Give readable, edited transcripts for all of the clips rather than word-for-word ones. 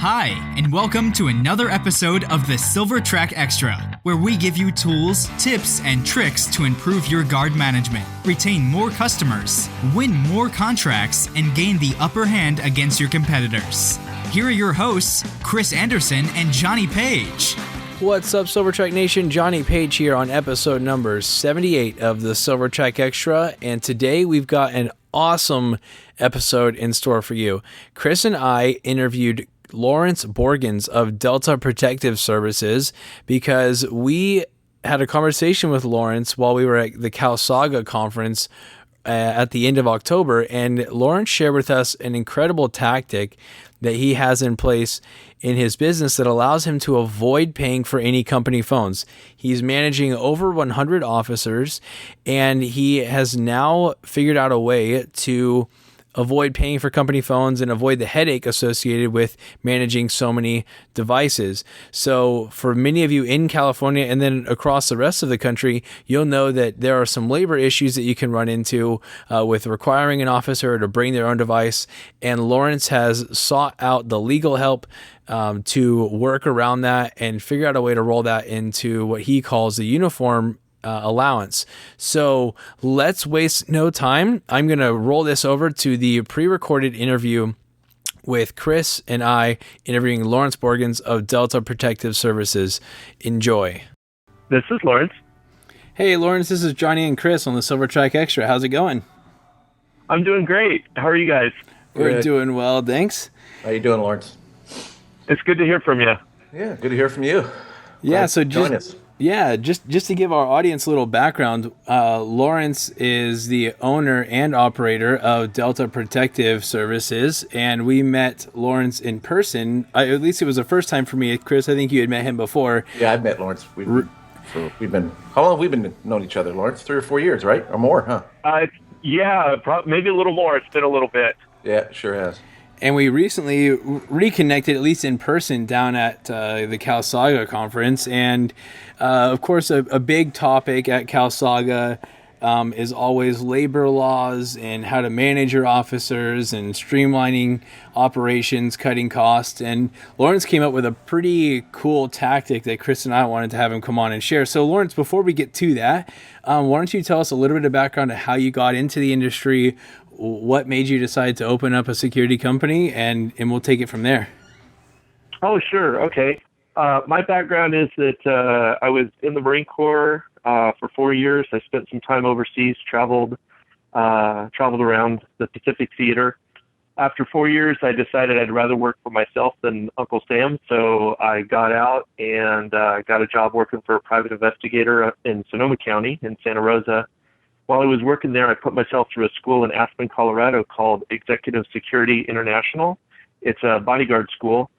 Hi, and welcome to another episode of the Silver Track Extra, where we give you tools, tips, and tricks to improve your guard management, retain more customers, win more contracts, and gain the upper hand against your competitors. Here are your hosts, Chris Anderson and Johnny Page. What's up, Silvertrack Nation? Johnny Page here on episode number 78 of the Silvertrack Extra, and today we've got an awesome episode in store for you. Chris and I interviewed Lawrence Borgens of Delta Protective Services because we had a conversation with Lawrence while we were at the CalSaga conference at the end of October, and Lawrence shared with us an incredible tactic that he has in place in his business that allows him to avoid paying for any company phones. He's managing over 100 officers, and he has now figured out a way to avoid paying for company phones and avoid the headache associated with managing so many devices. So for many of you in California and then across the rest of the country, you'll know that there are some labor issues that you can run into with requiring an officer to bring their own device. And Lawrence has sought out the legal help to work around that and figure out a way to roll that into what he calls the uniform allowance. So let's waste no time. I'm going to roll this over to the pre-recorded interview with Chris and I interviewing Lawrence Borgens of Delta Protective Services. Enjoy. This is Lawrence. Hey, Lawrence, this is Johnny and Chris on the Silvertrack Extra. How's it going? I'm doing great. How are you guys? We're doing well, thanks. How you doing, Lawrence? It's good to hear from you. Yeah, good to hear from you. Yeah, so join us. Yeah, just to give our audience a little background, Lawrence is the owner and operator of Delta Protective Services, and we met Lawrence in person. At least it was the first time for me. Chris, I think you had met him before. Yeah, I've met Lawrence. How long have we been knowing each other, Lawrence? 3 or 4 years, right? Or more, huh? Maybe a little more. It's been a little bit. Yeah, it sure has. And we recently reconnected, at least in person, down at the CalSaga conference. And, of course, a big topic at CalSaga is always labor laws and how to manage your officers and streamlining operations, cutting costs. And Lawrence came up with a pretty cool tactic that Chris and I wanted to have him come on and share. So, Lawrence, before we get to that, why don't you tell us a little bit of background on how you got into the industry, what made you decide to open up a security company, and we'll take it from there. Oh, sure. Okay. My background is that I was in the Marine Corps for 4 years. I spent some time overseas, traveled around the Pacific Theater. After 4 years, I decided I'd rather work for myself than Uncle Sam, so I got out and got a job working for a private investigator in Sonoma County in Santa Rosa. While I was working there, I put myself through a school in Aspen, Colorado called Executive Security International. It's a bodyguard school.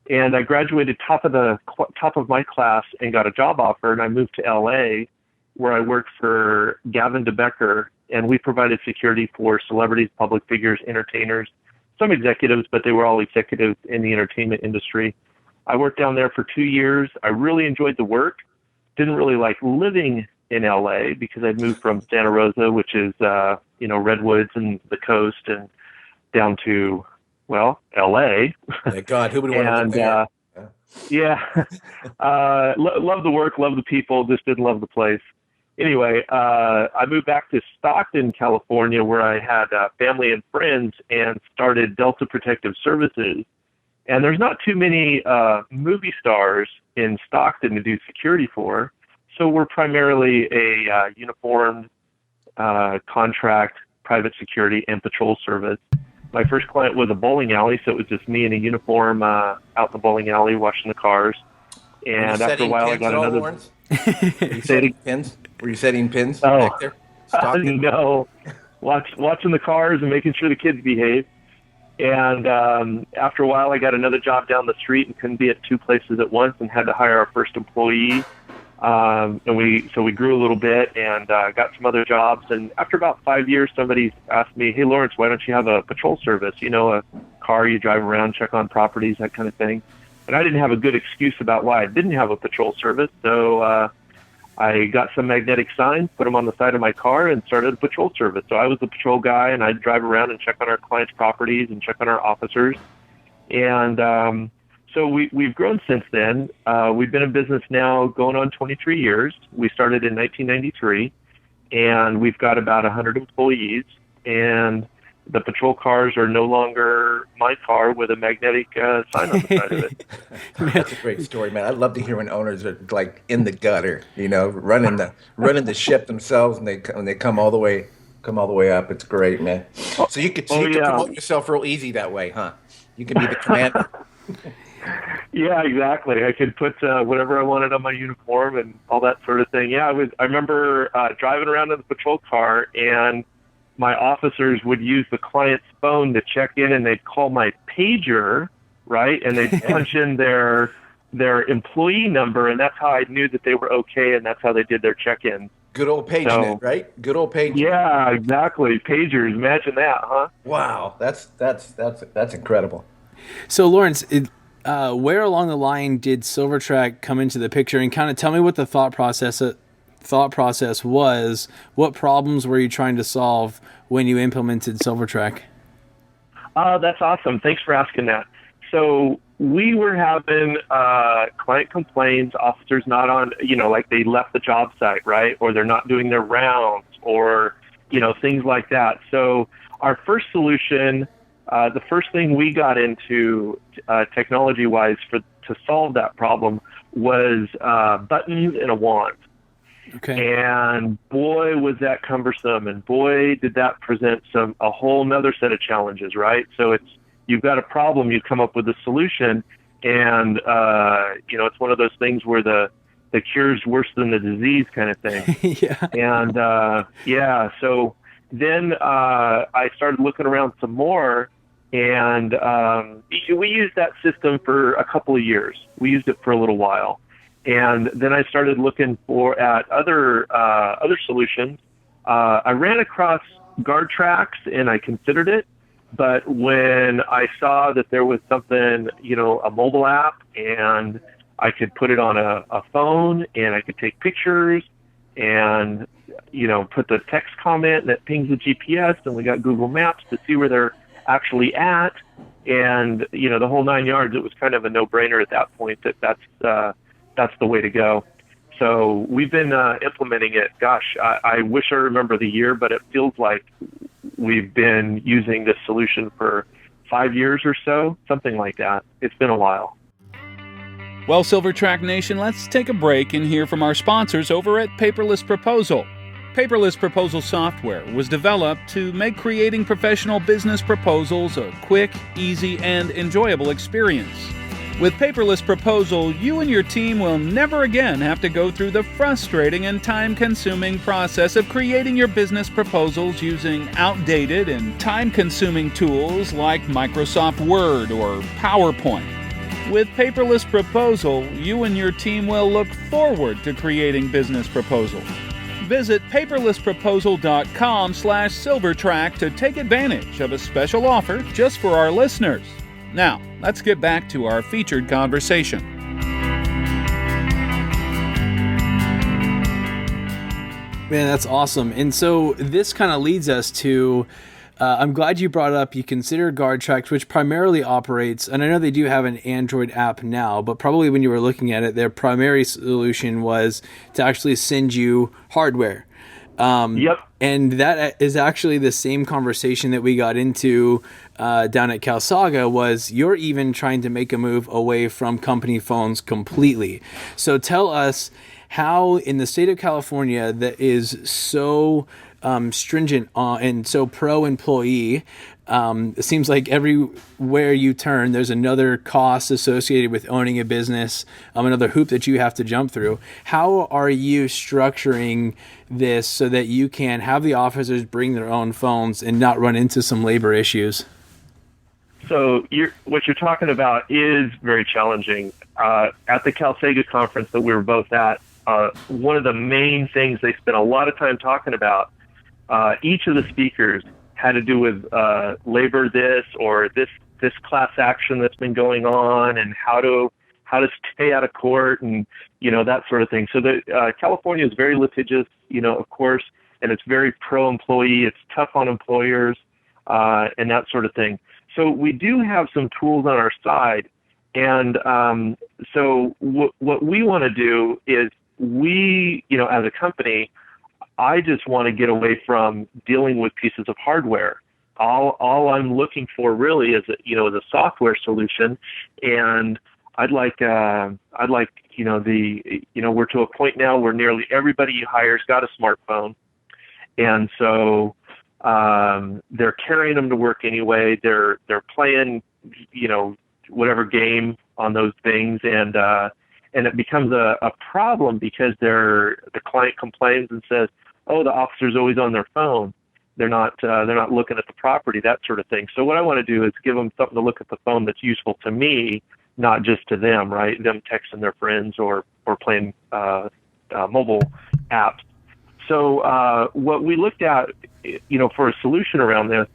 And I graduated top of my class and got a job offer, and I moved to LA, where I worked for Gavin DeBecker, and we provided security for celebrities, public figures, entertainers, some executives, but they were all executives in the entertainment industry. I worked down there for 2 years. I really enjoyed the work. Didn't really like living in LA because I'd moved from Santa Rosa, which is, redwoods and the coast, and down to, LA. Thank God, who would want to live there? Love the work, love the people, just didn't love the place. Anyway, I moved back to Stockton, California, where I had family and friends, and started Delta Protective Services. And there's not too many movie stars in Stockton to do security for. So we're primarily a uniformed contract, private security, and patrol service. My first client was a bowling alley, so it was just me in a uniform out in the bowling alley watching the cars. And after a while, I got another. Were you setting pins? Were you setting pins back there? No, watching the cars and making sure the kids behave. And after a while, I got another job down the street and couldn't be at two places at once, and had to hire our first employee. And we grew a little bit and got some other jobs. And after about 5 years, somebody asked me, "Hey, Lawrence, why don't you have a patrol service? A car you drive around, check on properties, that kind of thing." And I didn't have a good excuse about why I didn't have a patrol service. So I got some magnetic signs, put them on the side of my car, and started a patrol service. So I was the patrol guy, and I'd drive around and check on our clients' properties and check on our officers. And So we've grown since then. We've been in business now going on 23 years. We started in 1993, and we've got about 100 employees. And the patrol cars are no longer my car with a magnetic sign on the side of it. That's a great story, man. I'd love to hear when owners are like in the gutter, running the ship themselves, and they come all the way up. It's great, man. So you can promote yourself real easy that way, huh? You can be the commander. Yeah, exactly. I could put whatever I wanted on my uniform and all that sort of thing. Yeah, I remember driving around in the patrol car, and my officers would use the client's phone to check in, and they'd call my pager, right? And they'd punch in their employee number, and that's how I knew that they were okay, and that's how they did their check-in. Good old pager, right? Good old pager. Yeah, exactly. Pagers. Imagine that, huh? Wow, that's incredible. So, Lawrence, where along the line did Silvertrack come into the picture, and kind of tell me what the thought process was? What problems were you trying to solve when you implemented Silvertrack? That's awesome. Thanks for asking that. So we were having client complaints, officers not on, like they left the job site, right? Or they're not doing their rounds, or, things like that. So our first solution, the first thing we got into technology-wise to solve that problem was buttons and a wand. Okay. And boy, was that cumbersome, and boy, did that present a whole nother set of challenges, right? So you've got a problem, you come up with a solution, and it's one of those things where the cure's worse than the disease kind of thing. Yeah. And so then I started looking around some more, and we used that system for a couple of years. We used it for a little while. And then I started looking at other solutions. I ran across guard tracks, and I considered it. But when I saw that there was something, a mobile app, and I could put it on a phone, and I could take pictures, and put the text comment that pings the GPS, and we got Google Maps to see where they're actually at, and the whole 9 yards. It was kind of a no-brainer at that point that's the way to go. So we've been implementing it. Gosh, I wish I remember the year, but it feels like we've been using this solution for 5 years or so, something like that. It's been a while. Well, Silvertrack Nation, let's take a break and hear from our sponsors over at Paperless Proposal. Paperless Proposal software was developed to make creating professional business proposals a quick, easy, and enjoyable experience. With Paperless Proposal, you and your team will never again have to go through the frustrating and time-consuming process of creating your business proposals using outdated and time-consuming tools like Microsoft Word or PowerPoint. With Paperless Proposal, you and your team will look forward to creating business proposals. Visit paperlessproposal.com/Silvertrack to take advantage of a special offer just for our listeners. Now, let's get back to our featured conversation. Man, that's awesome. And so this kind of leads us to, I'm glad you brought up, you consider GuardTrack, which primarily operates, and I know they do have an Android app now, but probably when you were looking at it, their primary solution was to actually send you hardware. Yep. And that is actually the same conversation that we got into down at CalSaga, was you're even trying to make a move away from company phones completely. So tell us how in the state of California that is so stringent and so pro-employee, it seems like everywhere you turn, there's another cost associated with owning a business, another hoop that you have to jump through. How are you structuring this so that you can have the officers bring their own phones and not run into some labor issues? So what you're talking about is very challenging. At the CalSaga conference that we were both at, one of the main things they spent a lot of time talking about, each of the speakers had to do with labor this or this class action that's been going on, and how to stay out of court, and that sort of thing. So California is very litigious, of course, and it's very pro-employee. It's tough on employers and that sort of thing. So we do have some tools on our side, And so what we want to do is as a company, I just want to get away from dealing with pieces of hardware. All I'm looking for really is a software solution, and I'd like we're to a point now where nearly everybody you hire's got a smartphone, and so they're carrying them to work anyway. They're playing whatever game on those things, and it becomes a problem because the client complains and says, "Oh, the officer's always on their phone. They're not looking at the property," that sort of thing. So what I want to do is give them something to look at the phone that's useful to me, not just to them, right? Them texting their friends or playing mobile apps. So what we looked at, for a solution around this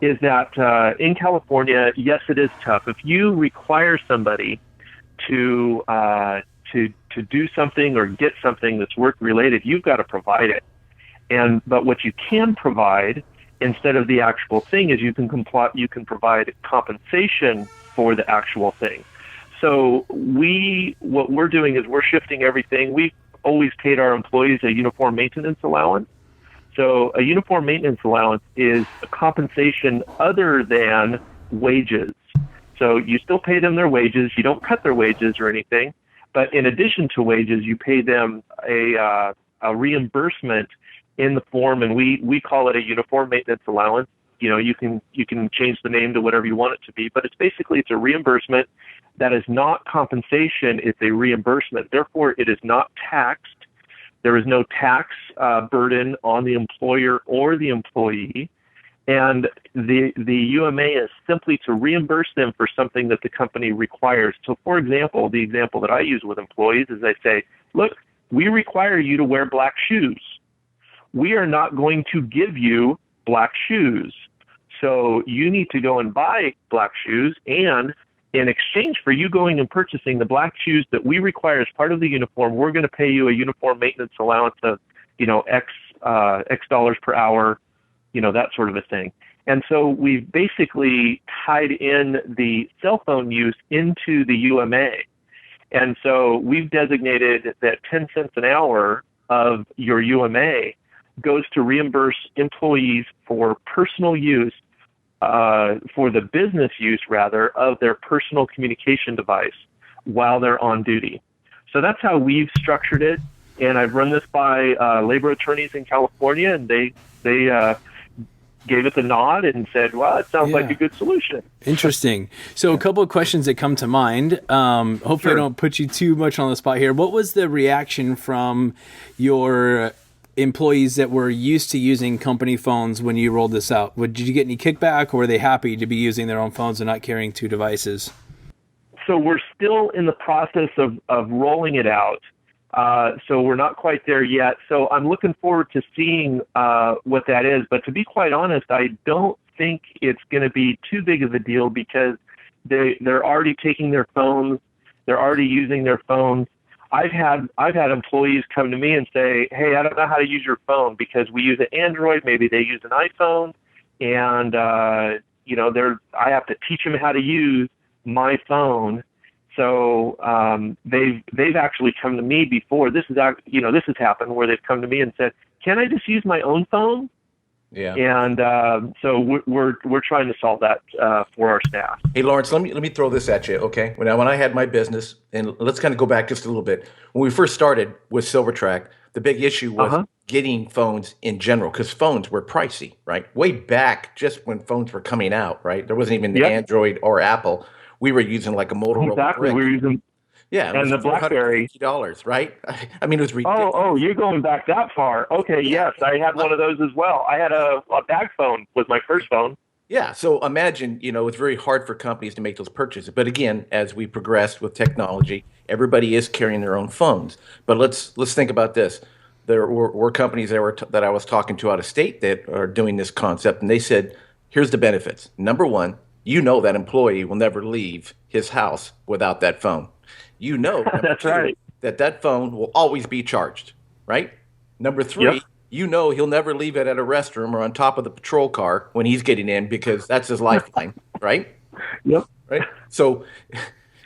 is that in California, yes, it is tough. If you require somebody to do something or get something that's work related, you've got to provide it. But what you can provide instead of the actual thing is you can provide compensation for the actual thing. So what we're doing is we're shifting everything. We've always paid our employees a uniform maintenance allowance. So a uniform maintenance allowance is a compensation other than wages. So you still pay them their wages. You don't cut their wages or anything. But in addition to wages, you pay them a reimbursement in the form, and we call it a uniform maintenance allowance. You can change the name to whatever you want it to be, but it's a reimbursement that is not compensation. It's a reimbursement. Therefore, it is not taxed. There is no tax burden on the employer or the employee. And the UMA is simply to reimburse them for something that the company requires. So, for example, the example that I use with employees is I say, look, we require you to wear black shoes. We are not going to give you black shoes. So you need to go and buy black shoes, and in exchange for you going and purchasing the black shoes that we require as part of the uniform, we're going to pay you a uniform maintenance allowance of, X dollars per hour, that sort of a thing. And so we've basically tied in the cell phone use into the UMA. And so we've designated that 10 cents an hour of your UMA goes to reimburse employees for personal use, for the business use, rather, of their personal communication device while they're on duty. So that's how we've structured it. And I've run this by labor attorneys in California, and they gave it the nod and said, well, it sounds like a good solution. Interesting. So a couple of questions that come to mind. Hopefully I don't put you too much on the spot here. What was the reaction from your employees that were used to using company phones when you rolled this out? Did you get any kickback, or were they happy to be using their own phones and not carrying two devices? So we're still in the process of rolling it out. So we're not quite there yet. So I'm looking forward to seeing what that is. But to be quite honest, I don't think it's going to be too big of a deal because they're already taking their phones. They're already using their phones. I've had employees come to me and say, hey, I don't know how to use your phone because we use an Android. Maybe they use an iPhone. And, I have to teach them how to use my phone. So they've actually come to me before. This has happened where they've come to me and said, "Can I just use my own phone?" Yeah. And so we're trying to solve that for our staff. Hey, Lawrence, let me throw this at you, okay? When I had my business, and let's kind of go back just a little bit. When we first started with SilverTrack, the big issue was getting phones in general, because phones were pricey, right? Way back, just when phones were coming out, right? There wasn't even Android or Apple. We were using like a Motorola. Exactly, we were using. Yeah, and the BlackBerry. $450, right? I mean, it was ridiculous. Oh, you're going back that far. Okay, yes, I had one of those as well. I had a bag phone was my first phone. Yeah, so imagine, it's very hard for companies to make those purchases. But again, as we progressed with technology, everybody is carrying their own phones. But let's think about this. There were companies that I was talking to out of state that are doing this concept, and they said, here's the benefits. Number one, that employee will never leave his house without that phone. That's right. That phone will always be charged, right? Number three, he'll never leave it at a restroom or on top of the patrol car when he's getting in because that's his lifeline, right? Yep. Right. So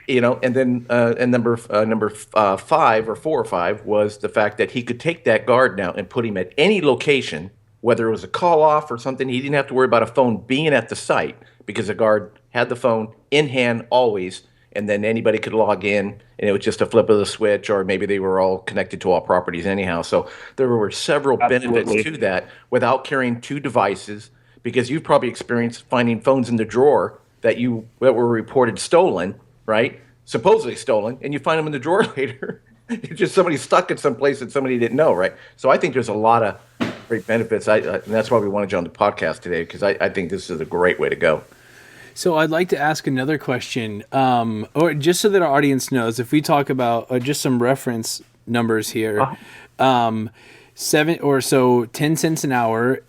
And then number 5 or 4 or 5 was the fact that he could take that guard now and put him at any location, whether it was a call off or something. He didn't have to worry about a phone being at the site because the guard had the phone in hand always, and then anybody could log in, and it was just a flip of the switch, or maybe they were all connected to all properties anyhow. So there were several benefits to that without carrying 2 devices, because you've probably experienced finding phones in the drawer that were reported stolen, right? Supposedly stolen, and you find them in the drawer later. It's just somebody stuck it someplace that somebody didn't know, right? So I think there's a lot of great benefits. And that's why we wanted you on the podcast today, because I think this is a great way to go. So I'd like to ask another question, or just so that our audience knows, if we talk about just some reference numbers here, 10 cents an hour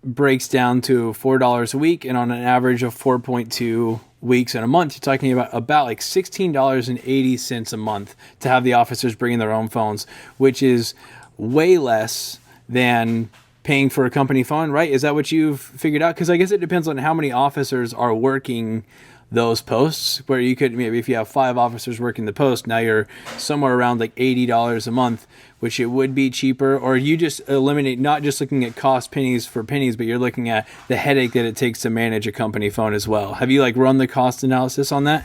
breaks down to $4 a week, and on an average of 4.2 weeks in a month, you're talking about like $16.80 a month to have the officers bring in their own phones, which is way less than paying for a company phone, right? Is that what you've figured out? Because I guess it depends on how many officers are working those posts, where you could, maybe if you have 5 officers working the post, now you're somewhere around like $80 a month, which it would be cheaper. Or you just eliminate, not just looking at cost pennies for pennies, but you're looking at the headache that it takes to manage a company phone as well. Have you run the cost analysis on that?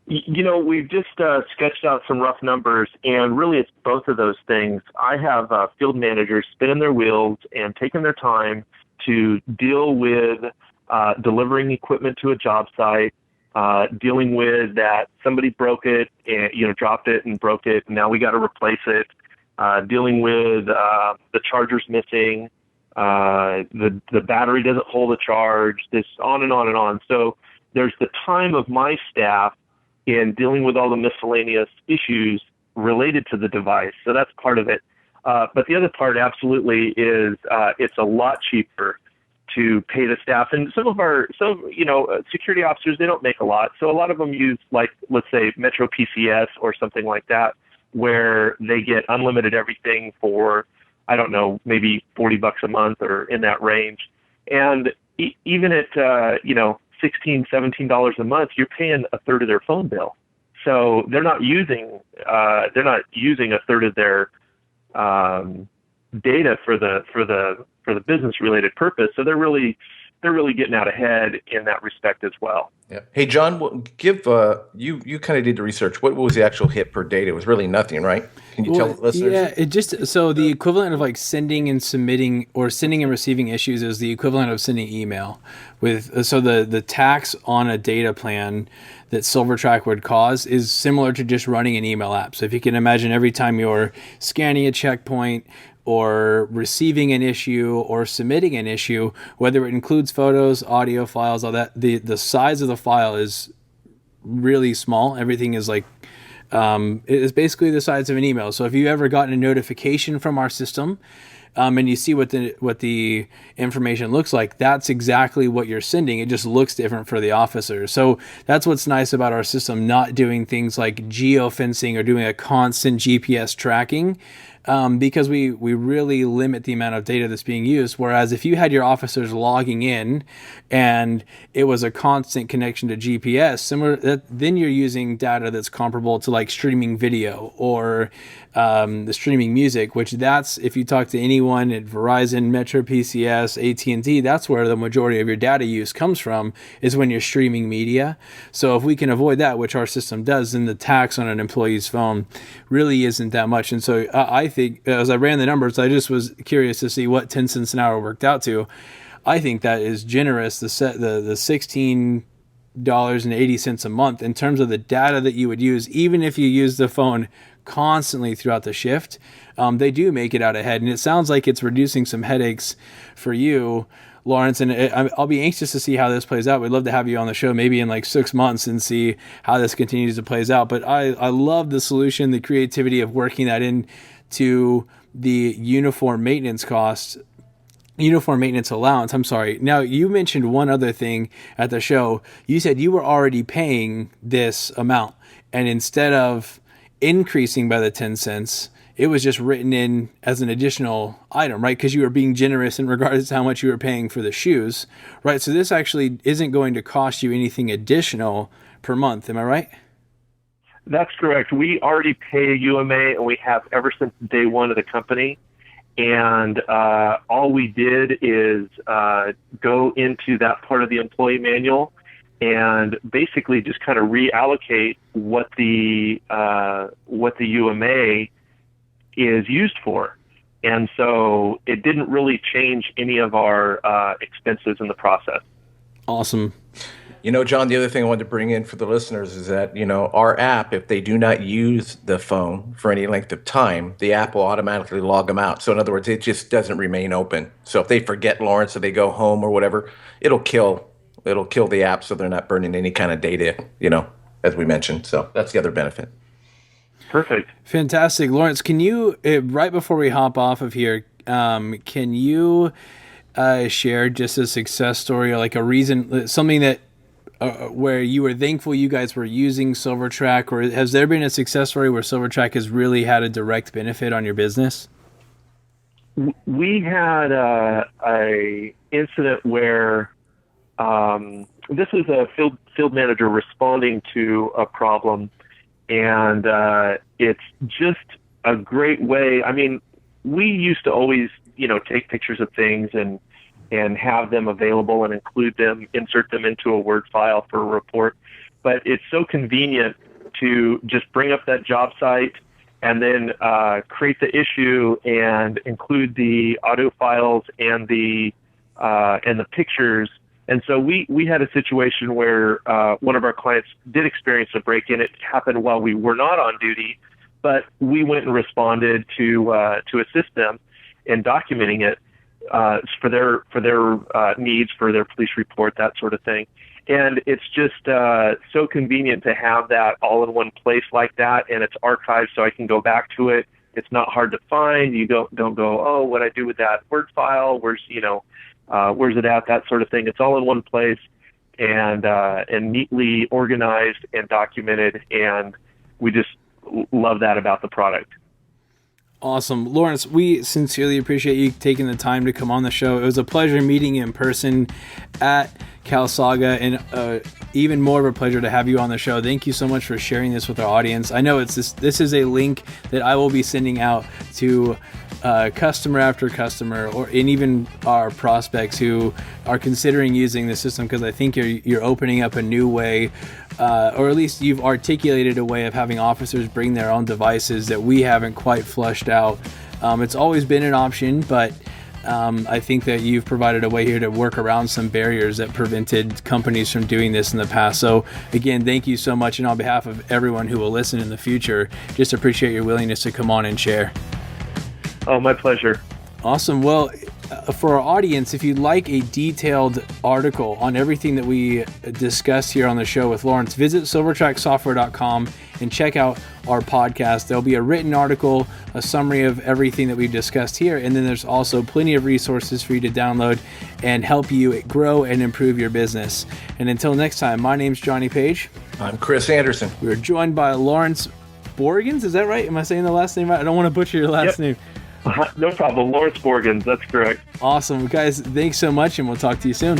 We've just sketched out some rough numbers, and really it's both of those things. I have field managers spinning their wheels and taking their time to deal with delivering equipment to a job site, dealing with that somebody broke it and dropped it and broke it, and now we got to replace it. Dealing with the charger's missing, the battery doesn't hold a charge. This on and on and on. So there's the time of my staff in dealing with all the miscellaneous issues related to the device. So that's part of it. But the other part absolutely is it's a lot cheaper to pay the staff. And some security officers, they don't make a lot. So a lot of them use, let's say Metro PCS or something like that, where they get unlimited everything for, I don't know, maybe $40 a month or in that range. And even at, $16, $17 a month, you're paying a third of their phone bill. So they're not using a third of their data for the business related purpose. So they're really getting out ahead in that respect as well. Yeah. Hey, John, give you kind of did the research. What was the actual hit per date? It was really nothing, right? Can you tell the listeners? Yeah, the equivalent of sending and submitting, or sending and receiving issues, is the equivalent of sending email. So the tax on a data plan that SilverTrack would cause is similar to just running an email app. So if you can imagine, every time you're scanning a checkpoint or receiving an issue or submitting an issue, whether it includes photos, audio files, all that, the size of the file is really small. Everything is it is basically the size of an email. So if you've ever gotten a notification from our system, and you see what the information looks like, that's exactly what you're sending. It just looks different for the officer. So that's what's nice about our system, not doing things like geofencing or doing a constant GPS tracking, because we really limit the amount of data that's being used. Whereas if you had your officers logging in and it was a constant connection to GPS, then you're using data that's comparable to streaming video or the streaming music, which that's, if you talk to anyone at Verizon, Metro PCS, AT&T, that's where the majority of your data use comes from, is when you're streaming media. So if we can avoid that, which our system does, then the tax on an employee's phone really isn't that much. And so I think, as I ran the numbers, I just was curious to see what 10 cents an hour worked out to. I think that is generous, the $16.80 a month in terms of the data that you would use, even if you use the phone constantly throughout the shift. They do make it out ahead, and it sounds like it's reducing some headaches for you, Lawrence, and I'll be anxious to see how this plays out. We'd love to have you on the show maybe in 6 months and see how this continues to plays out. But I love the solution, the creativity of working that into the uniform maintenance allowance. I'm sorry. Now, you mentioned one other thing at the show. You said you were already paying this amount, and instead of increasing by the 10 cents, it was just written in as an additional item, right? Because you were being generous in regards to how much you were paying for the shoes, right? So this actually isn't going to cost you anything additional per month. Am I right? That's correct. We already pay a UMA, and we have ever since day one of the company. And all we did is go into that part of the employee manual and basically just kind of reallocate what the UMA is used for. And so it didn't really change any of our expenses in the process. Awesome. John, the other thing I wanted to bring in for the listeners is that, our app, if they do not use the phone for any length of time, the app will automatically log them out. So in other words, it just doesn't remain open. So if they forget Lawrence or they go home or whatever, it'll kill the app so they're not burning any kind of data, as we mentioned. So that's the other benefit. Perfect. Fantastic. Lawrence, can you, right before we hop off of here, can you share just a success story or like a reason, something that, where you were thankful you guys were using SilverTrack, or has there been a success story where SilverTrack has really had a direct benefit on your business? We had a incident where this was a field manager responding to a problem, and it's just a great way. I mean, we used to always, take pictures of things and have them available and include them, insert them into a Word file for a report. But it's so convenient to just bring up that job site and then create the issue and include the audio files and the pictures. And so we had a situation where one of our clients did experience a break-in. It happened while we were not on duty, but we went and responded to assist them in documenting it. For their needs, for their police report, that sort of thing. And it's just so convenient to have that all in one place like that, and it's archived so I can go back to it. It's not hard to find. You don't go, oh, what I do with that Word file? Where's it at? That sort of thing. It's all in one place and neatly organized and documented, and we just love that about the product. Awesome. Lawrence, we sincerely appreciate you taking the time to come on the show. It was a pleasure meeting you in person at Cal Saga, and even more of a pleasure to have you on the show. Thank you so much for sharing this with our audience. I know this is a link that I will be sending out to customer after customer, and even our prospects who are considering using the system, because I think you're opening up a new way, or at least you've articulated a way of having officers bring their own devices that we haven't quite flushed out. It's always been an option, but I think that you've provided a way here to work around some barriers that prevented companies from doing this in the past. So again, thank you so much. And on behalf of everyone who will listen in the future, just appreciate your willingness to come on and share. Oh, my pleasure. Awesome. Well, for our audience, if you'd like a detailed article on everything that we discussed here on the show with Lawrence, visit silvertracksoftware.com and check out our podcast. There'll be a written article, a summary of everything that we've discussed here, and then there's also plenty of resources for you to download and help you grow and improve your business. And until next time, my name's Johnny Page. I'm Chris Anderson. We were joined by Lawrence Borgens. Is that right? Am I saying the last name right? I don't want to butcher your last name. No problem. Lawrence Borgens. That's correct. Awesome. Guys, thanks so much, and we'll talk to you soon.